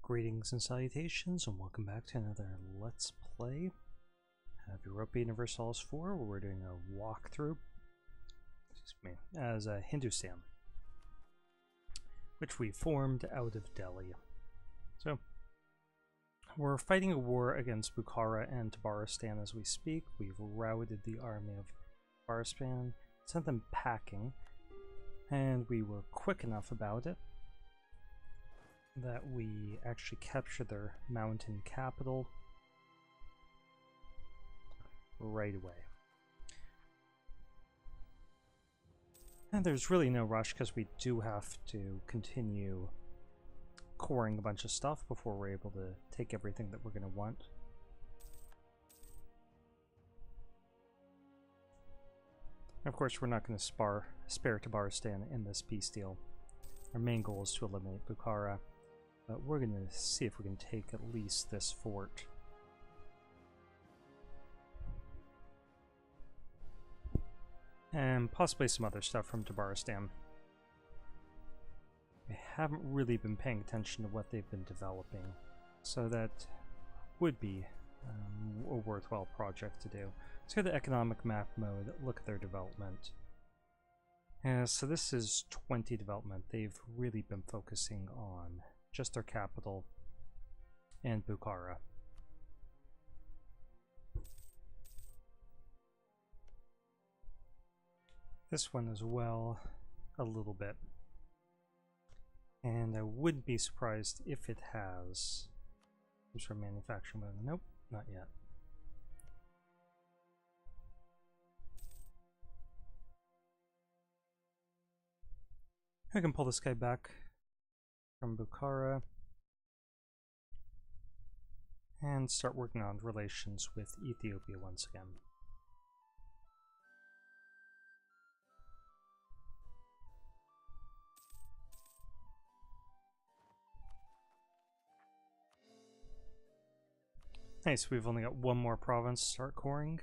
Greetings and salutations, and welcome back to another Let's Play of Europa Universalis 4, where we're doing a walkthrough, as Hindustan, which we formed out of Delhi. So, we're fighting a war against Bukhara and Tabaristan as we speak. We've routed the army of Tabaristan, sent them packing, and we were quick enough about it that we actually captured their mountain capital right away. And there's really no rush because we do have to continue coring a bunch of stuff before we're able to take everything that we're going to want. Of course, we're not going to spare Tabaristan in this peace deal. Our main goal is to eliminate Bukhara. But we're going to see if we can take at least this fort. And possibly some other stuff from Tabaristan. I haven't really been paying attention to what they've been developing, so that would be a worthwhile project to do. Let's go to economic map mode, look at their development. So this is 20 development. They've really been focusing on just their capital and Bukhara. This one as well, a little bit. And I wouldn't be surprised if it has some sort of manufacturing mode. Nope, not yet. I can pull this guy back from Bukhara and start working on relations with Ethiopia once again. Nice, we've only got one more province to start coring.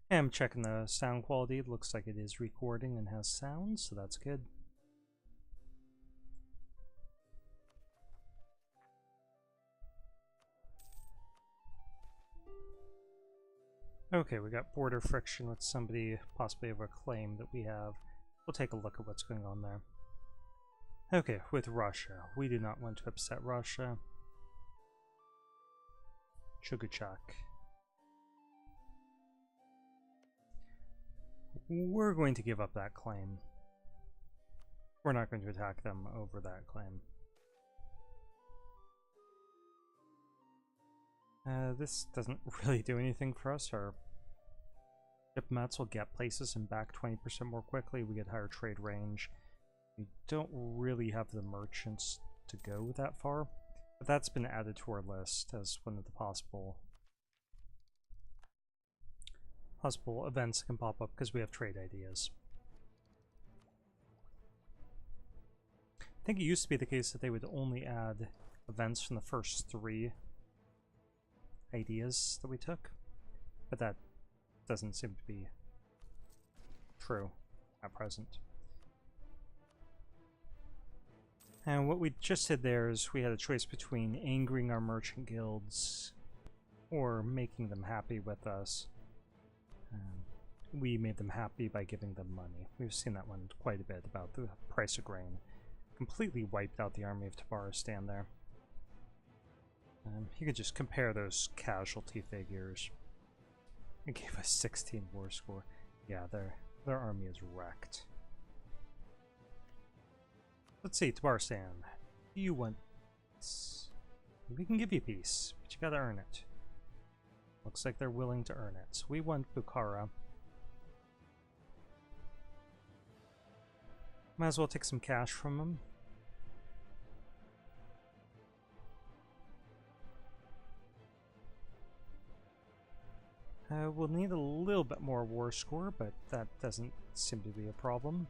I'm checking the sound quality. It looks like it is recording and has sound, so that's good. Okay, we got border friction with somebody possibly over a claim that we have. We'll take a look at what's going on there. Okay, with Russia. We do not want to upset Russia. Chugachak. We're going to give up that claim. We're not going to attack them over that claim. This doesn't really do anything for us. Our diplomats will get places and back 20% more quickly. We get higher trade range. We don't really have the merchants to go that far, but that's been added to our list as one of the possible events that can pop up because we have trade ideas. I think it used to be the case that they would only add events from the first 3 ideas that we took, but that doesn't seem to be true at present. And what we just did there is we had a choice between angering our merchant guilds or making them happy with us. We made them happy by giving them money. We've seen that one quite a bit about the price of grain. Completely wiped out the army of Tabaristan there. You could just compare those casualty figures. It gave us 16 war score. Yeah, their army is wrecked. Let's see, Tabaristan. You want... We can give you peace, but you gotta earn it. Looks like they're willing to earn it. So we want Bukhara. Might as well take some cash from them. We'll need a little bit more war score, but that doesn't seem to be a problem.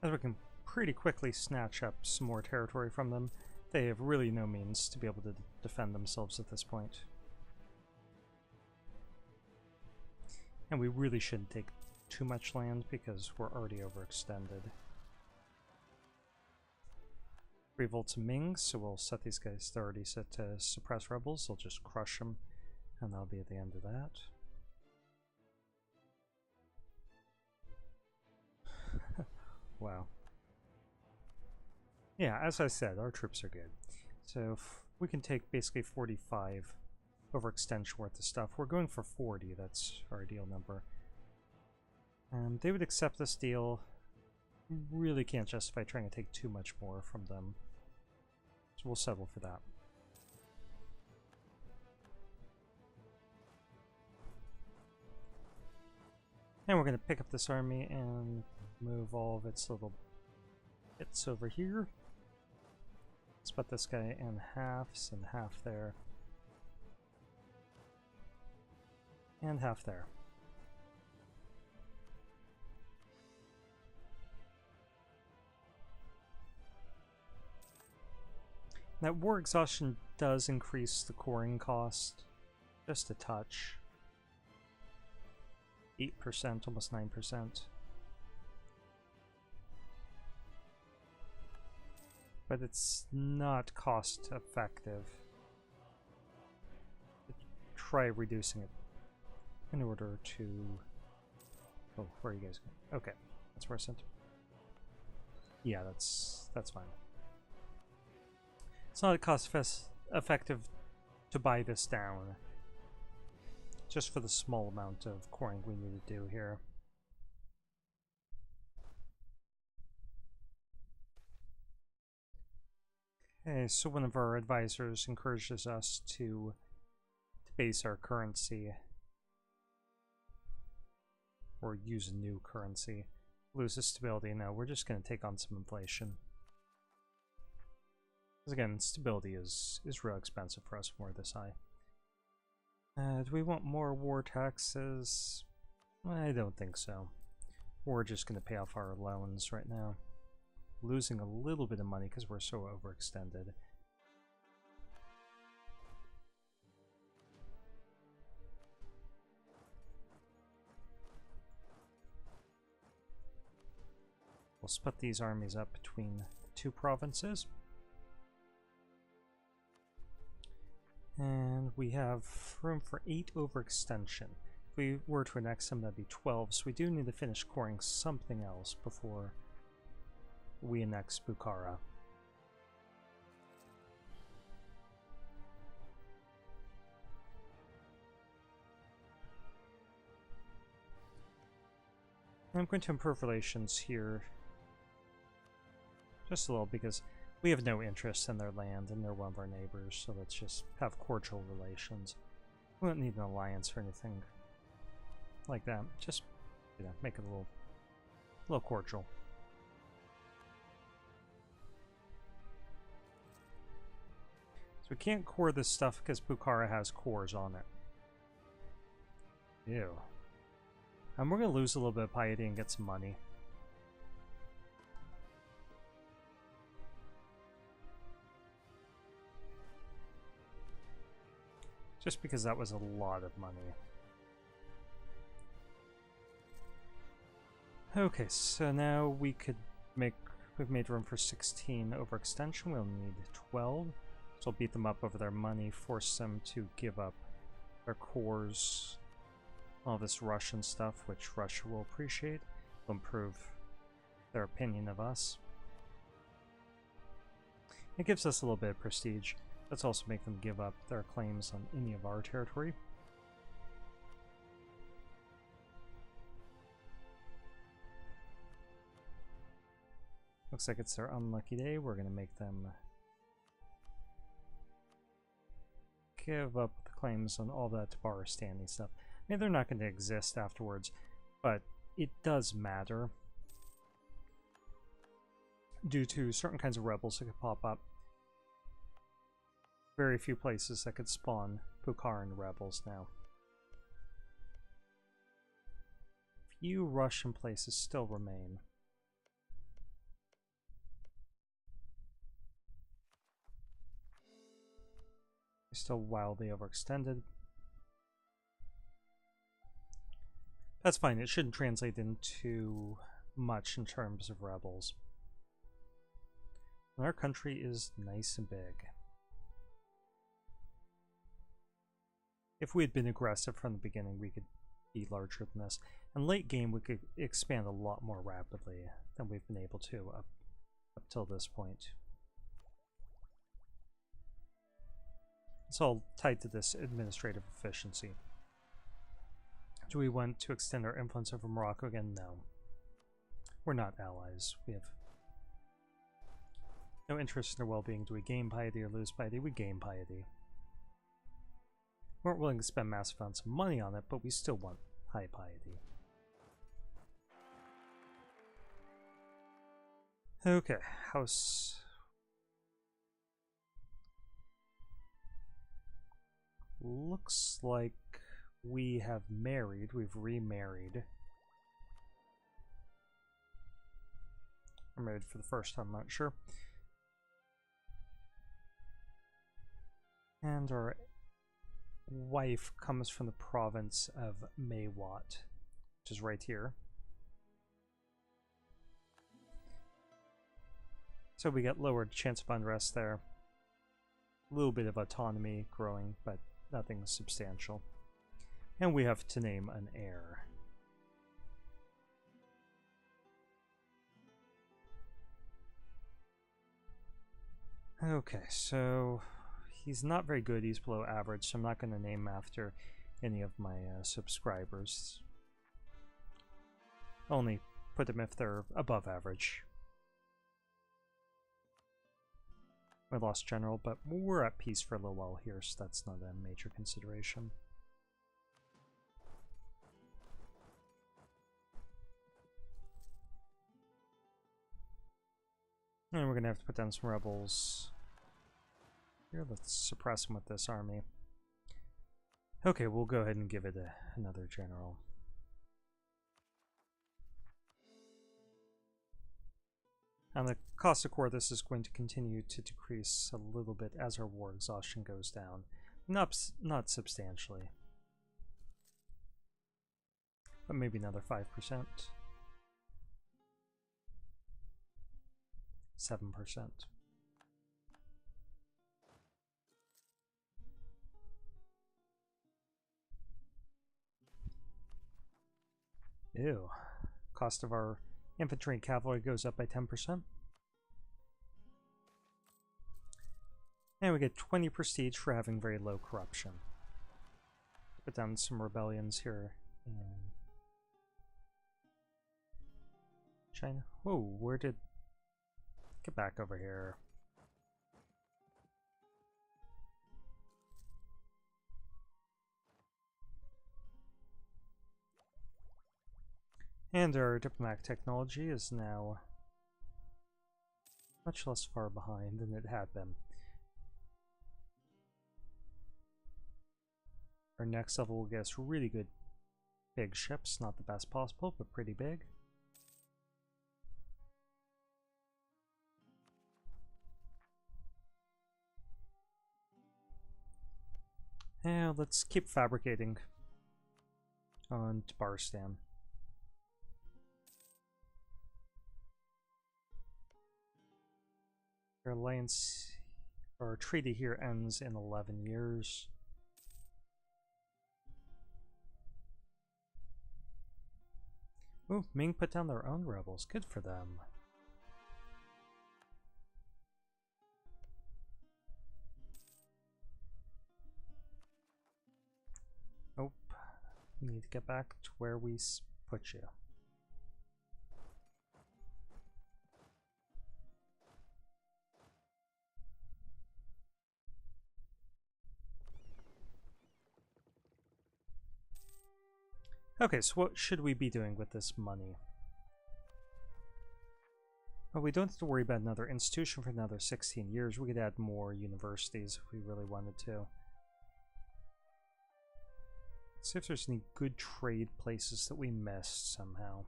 As we can pretty quickly snatch up some more territory from them. They have really no means to be able to defend themselves at this point. And we really shouldn't take too much land because we're already overextended. Revolt to Ming, so we'll set these guys, they're already set to suppress rebels, they'll just crush them, and that'll be at the end of that. Wow. Yeah, as I said, our troops are good. So if we can take basically 45 overextension worth of stuff. We're going for 40, that's our ideal number. They would accept this deal. Really can't justify trying to take too much more from them. So we'll settle for that. And we're going to pick up this army and move all of its little bits over here. Split this guy in halves and half there. And half there. That war exhaustion does increase the coring cost just a touch. 8%, almost 9%. But it's not cost effective. Try reducing it in order to... Oh, where are you guys going? Okay, that's where I sent. Yeah, that's fine. It's not cost effective to buy this down. Just for the small amount of coring we need to do here. Okay, so one of our advisors encourages us to base our currency or use a new currency. Loses stability. No, we're just going to take on some inflation. Because again, stability is real expensive for us when we're this high. Do we want more war taxes? I don't think so. We're just going to pay off our loans right now. Losing a little bit of money because we're so overextended. We'll split these armies up between the two provinces. And we have room for 8 overextension. If we were to annex them, that'd be 12, so we do need to finish coring something else before we annex Bukhara. I'm going to improve relations here just a little because we have no interest in their land and they're one of our neighbors, so let's just have cordial relations. We don't need an alliance or anything like that. Just, you know, make it a little cordial. So we can't core this stuff because Bukhara has cores on it. Ew. And we're going to lose a little bit of piety and get some money. Just because that was a lot of money. Okay, so now we could make... We've made room for 16 overextension. We'll need 12. So we'll beat them up over their money, force them to give up their cores, all this Russian stuff, which Russia will appreciate. Will improve their opinion of us. It gives us a little bit of prestige. Let's also make them give up their claims on any of our territory. Looks like it's their unlucky day. We're going to make them give up the claims on all that Tabaristani stuff. I mean, they're not going to exist afterwards, but it does matter due to certain kinds of rebels that could pop up. Very few places that could spawn Bukharan rebels now. Few Russian places still remain. still wildly overextended. That's fine, it shouldn't translate into much in terms of rebels. And our country is nice and big. If we had been aggressive from the beginning, we could be larger than this. And late game, we could expand a lot more rapidly than we've been able to up till this point. It's all tied to this administrative efficiency. Do we want to extend our influence over Morocco again? No. We're not allies. We have no interest in their well-being. Do we gain piety or lose piety? We gain piety. We weren't willing to spend massive amounts of money on it, but we still want high piety. Okay, house. Looks like we have married. We've remarried. Or married for the first time, I'm not sure. And our wife comes from the province of Maywat, which is right here. So we get lowered chance of unrest there. A little bit of autonomy growing, but nothing substantial. And we have to name an heir. Okay, so he's not very good, he's below average, so I'm not going to name after any of my subscribers. Only put them if they're above average. I lost general, but we're at peace for a little while here, so that's not a major consideration. And we're going to have to put down some rebels. Here, let's suppress them with this army. Okay, we'll go ahead and give it another general. On the cost of core, this is going to continue to decrease a little bit as our war exhaustion goes down. Not substantially. But maybe another 5%. 7%. Ew. Cost of our infantry and cavalry goes up by 10%. And we get 20 prestige for having very low corruption. Put down some rebellions here in China. Whoa, where did... Get back over here. And our diplomatic technology is now much less far behind than it had been. Our next level will get us really good big ships, not the best possible, but pretty big. And let's keep fabricating on Tabaristan. Our alliance, our treaty here ends in 11 years. Ooh, Ming put down their own rebels. Good for them. Oh, we need to get back to where we put you. Okay, so what should we be doing with this money? Well, we don't have to worry about another institution for another 16 years. We could add more universities if we really wanted to. Let's see if there's any good trade places that we missed somehow.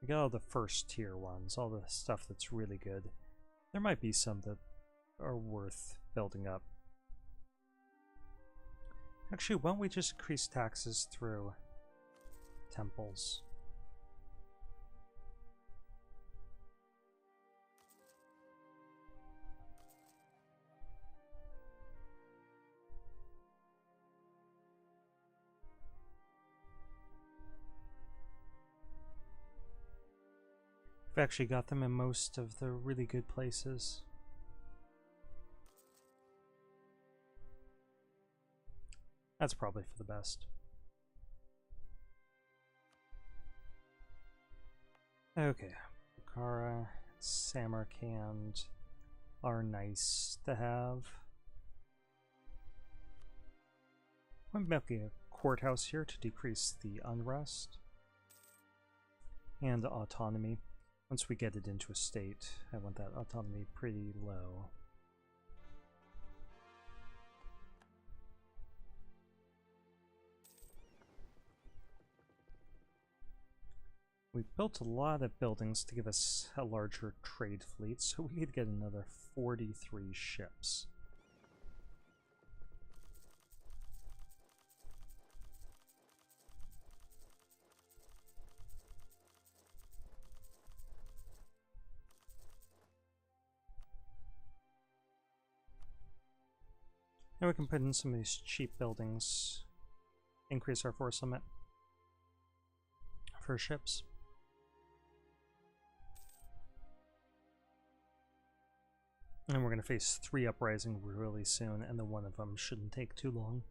We got all the first tier ones, all the stuff that's really good. There might be some that are worth building up. Actually, why don't we just increase taxes through temples? We've actually got them in most of the really good places. That's probably for the best. Okay, Bukhara, Samarkand are nice to have. I'm making a courthouse here to decrease the unrest and autonomy. Once we get it into a state, I want that autonomy pretty low. We've built a lot of buildings to give us a larger trade fleet, so we could get another 43 ships. And we can put in some of these cheap buildings, increase our force limit for ships. And we're going to face 3 uprising really soon, and then one of them shouldn't take too long.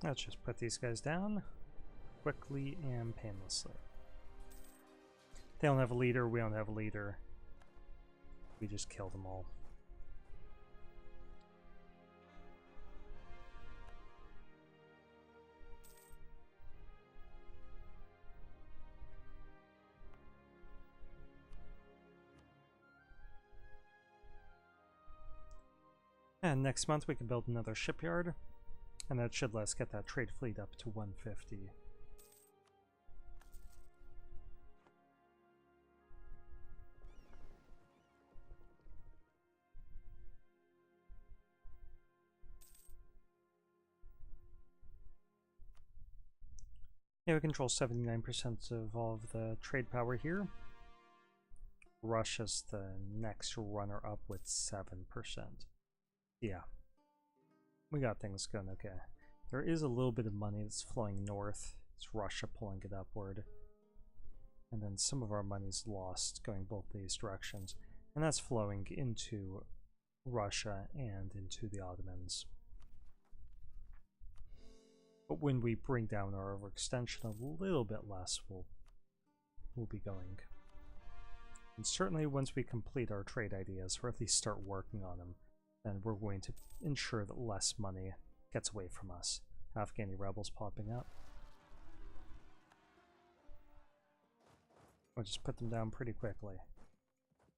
Let's just put these guys down quickly and painlessly. They don't have a leader, we don't have a leader. We just kill them all. And next month we can build another shipyard, and that should let us get that trade fleet up to 150. Yeah, we control 79% of all of the trade power here. Russia's the next runner-up with 7%. Yeah. We got things going okay. There is a little bit of money that's flowing north. It's Russia pulling it upward. And then some of our money's lost going both these directions. And that's flowing into Russia and into the Ottomans. But when we bring down our overextension a little bit less, we'll be going. And certainly once we complete our trade ideas, or at least start working on them, then we're going to ensure that less money gets away from us. Afghani rebels popping up. We'll just put them down pretty quickly.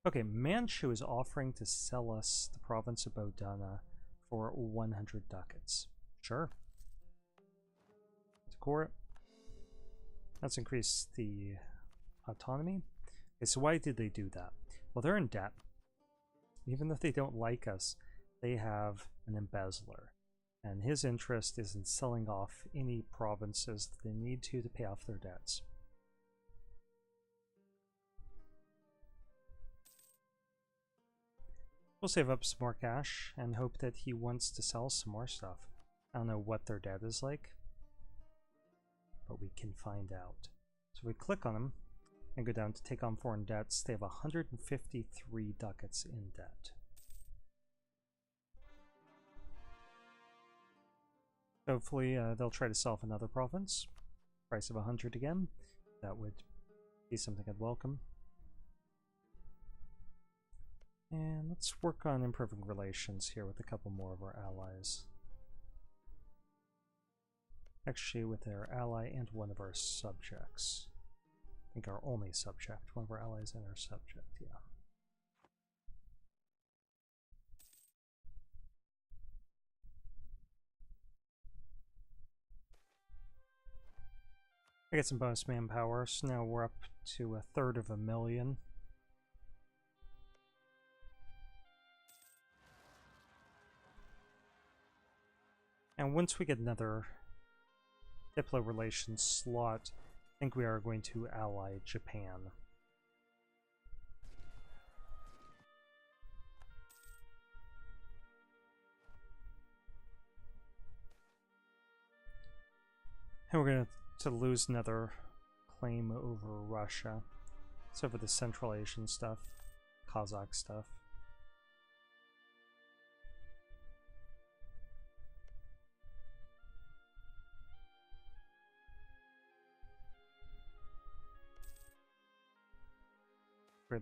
Okay, Manchu is offering to sell us the province of Bodana for 100 ducats. Sure. Core. Let's increase the autonomy. Okay, so why did they do that? Well, they're in debt. Even though they don't like us, they have an embezzler. And his interest is in selling off any provinces that they need to pay off their debts. We'll save up some more cash and hope that he wants to sell some more stuff. I don't know what their debt is like, but we can find out. So we click on them and go down to take on foreign debts. They have 153 ducats in debt. Hopefully they'll try to sell off another province. Price of 100 again. That would be something I'd welcome. And let's work on improving relations here with a couple more of our allies. Actually with our ally and one of our subjects. I think our only subject, one of our allies and our subject, yeah. I get some bonus manpower, so now we're up to 1/3 of a million. And once we get another Diplo relations slot, I think we are going to ally Japan. And we're going to lose another claim over Russia. It's over the Central Asian stuff, Kazakh stuff.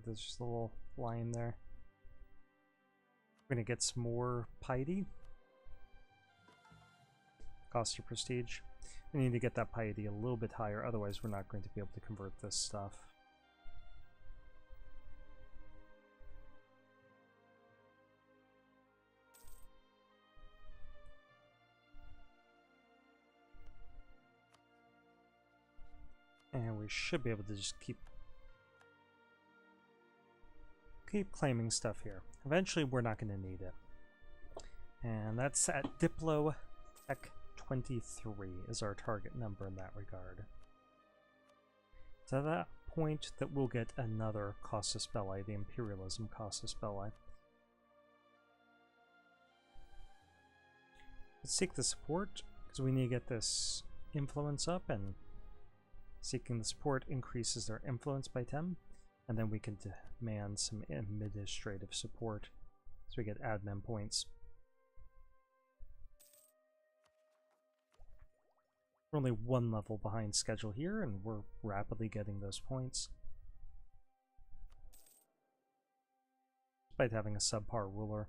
There's just a little line there. We're going to get some more piety. Cost of prestige. We need to get that piety a little bit higher, otherwise we're not going to be able to convert this stuff. And we should be able to just keep claiming stuff here. Eventually we're not going to need it. And that's at Diplo Tech 23 is our target number in that regard. So at that point that we'll get another Casus Belli, the Imperialism Casus Belli. Let's seek the support, because we need to get this influence up, and seeking the support increases their influence by 10, and then we can demand some administrative support, so we get admin points. We're only one level behind schedule here, and we're rapidly getting those points. Despite having a subpar ruler.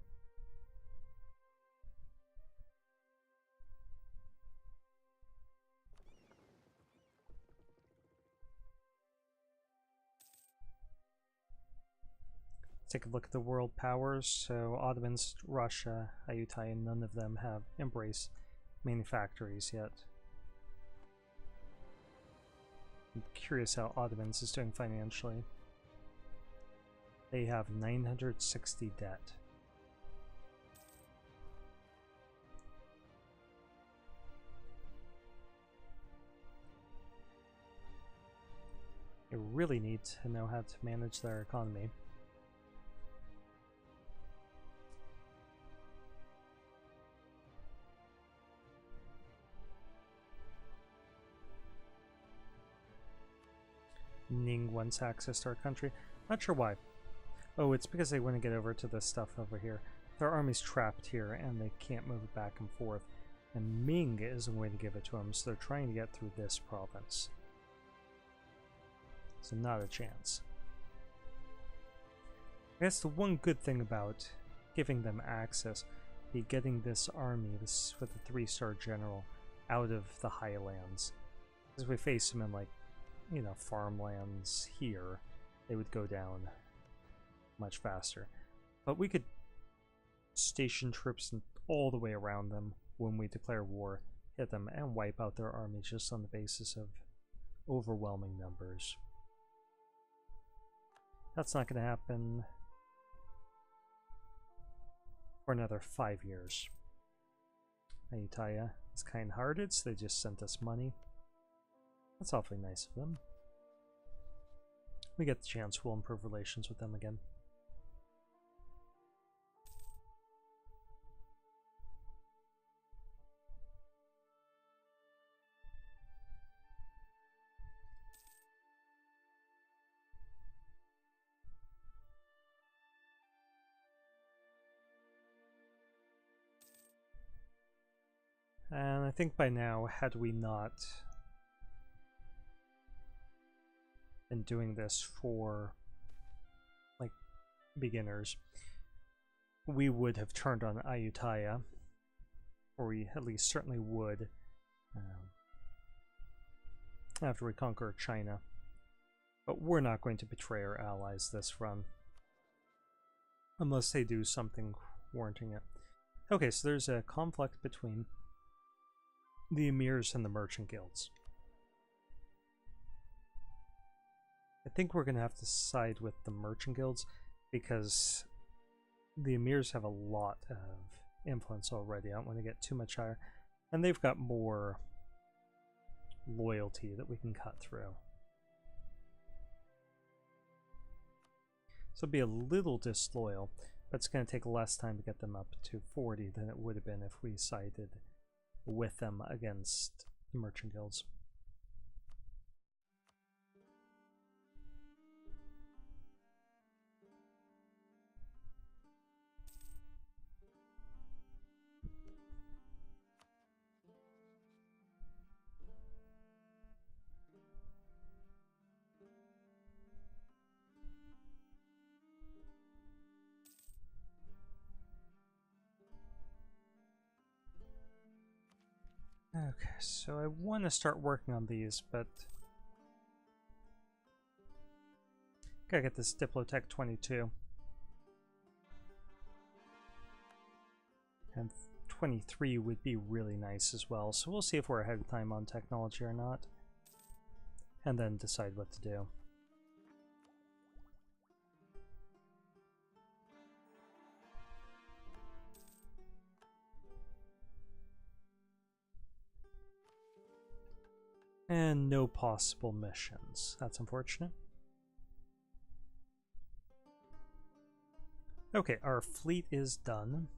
Let's take a look at the world powers. So Ottomans, Russia, Ayutthaya, none of them have embraced manufactories yet. I'm curious how Ottomans is doing financially. They have 960 debt. They really need to know how to manage their economy. Ning wants access to our country. Not sure why. Oh, it's because they want to get over to this stuff over here. Their army's trapped here and they can't move it back and forth. And Ming isn't going to give it to them, so they're trying to get through this province. So not a chance. I guess the one good thing about giving them access be getting this army, this with the 3-star general, out of the highlands. As we face them in, like, you know, farmlands here, they would go down much faster. But we could station troops all the way around them when we declare war, hit them, and wipe out their army just on the basis of overwhelming numbers. That's not going to happen for another 5 years. Ayutthaya is kind-hearted, so they just sent us money. That's awfully nice of them. We get the chance, we'll improve relations with them again. And I think by now, had we not been doing this for, like, beginners, we would have turned on Ayutthaya, or we at least certainly would after we conquer China. But we're not going to betray our allies this run. Unless they do something warranting it. Okay, so there's a conflict between the emirs and the merchant guilds. I think we're going to have to side with the merchant guilds because the emirs have a lot of influence already. I don't want to get too much higher. And they've got more loyalty that we can cut through. So it'll be a little disloyal, but it's going to take less time to get them up to 40 than it would have been if we sided with them against the merchant guilds. Okay, so I want to start working on these, but gotta get this Diplotech 22. And 23 would be really nice as well, so we'll see if we're ahead of time on technology or not. And then decide what to do. And no possible missions. That's unfortunate. Okay, our fleet is done.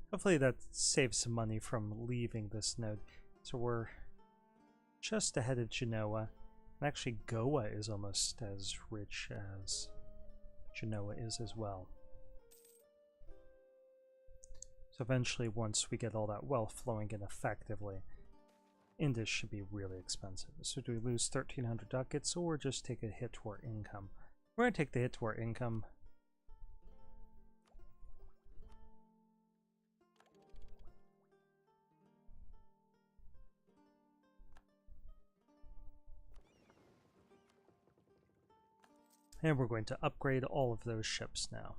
Hopefully that saves some money from leaving this node. So we're just ahead of Genoa. And actually Goa is almost as rich as Genoa is as well. So eventually, once we get all that wealth flowing in effectively, Indus should be really expensive. So do we lose 1,300 ducats or just take a hit to our income? We're going to take the hit to our income. And we're going to upgrade all of those ships now.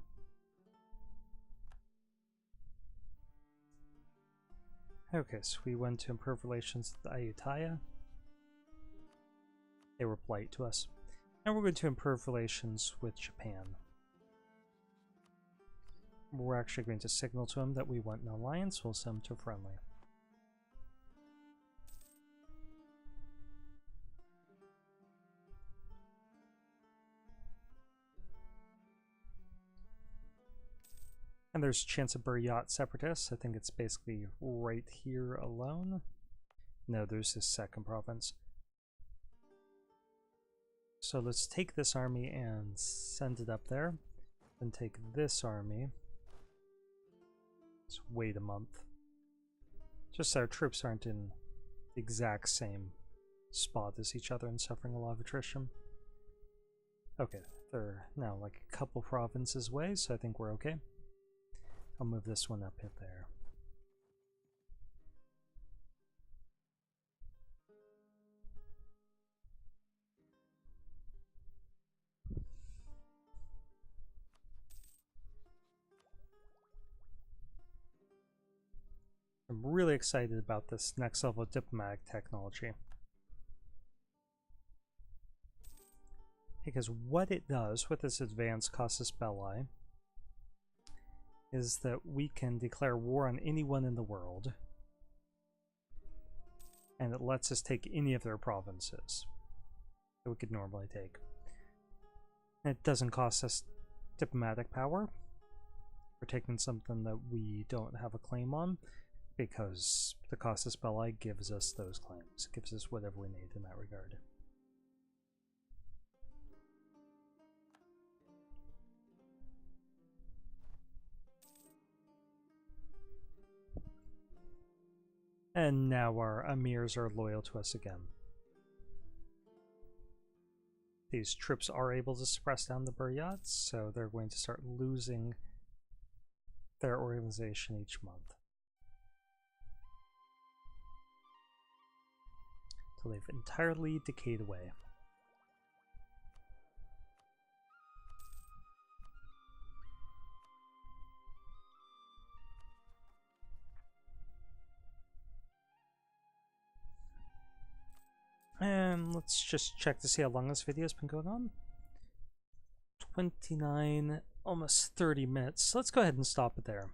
Okay, so we went to improve relations with Ayutthaya. They were polite to us. And we're going to improve relations with Japan. We're actually going to signal to them that we want an alliance. We'll send them to friendly. And there's Chancellor separatists. I think it's basically right here alone. No, there's this second province. So let's take this army and send it up there. Then take this army. Let's wait a month. Just so our troops aren't in the exact same spot as each other and suffering a lot of attrition. Okay, they're now like a couple provinces away, so I think we're okay. I'll move this one up hit there. I'm really excited about this next level of diplomatic technology. Because what it does with this advanced casus belli is that we can declare war on anyone in the world, and it lets us take any of their provinces that we could normally take. And it doesn't cost us diplomatic power. We're taking something that we don't have a claim on, because the casus belli gives us those claims. It gives us whatever we need in that regard. And now our emirs are loyal to us again. These troops are able to suppress down the Buryats, so they're going to start losing their organization each month. So they've entirely decayed away. And let's just check to see how long this video has been going on. 29, almost 30 minutes. So let's go ahead and stop it there.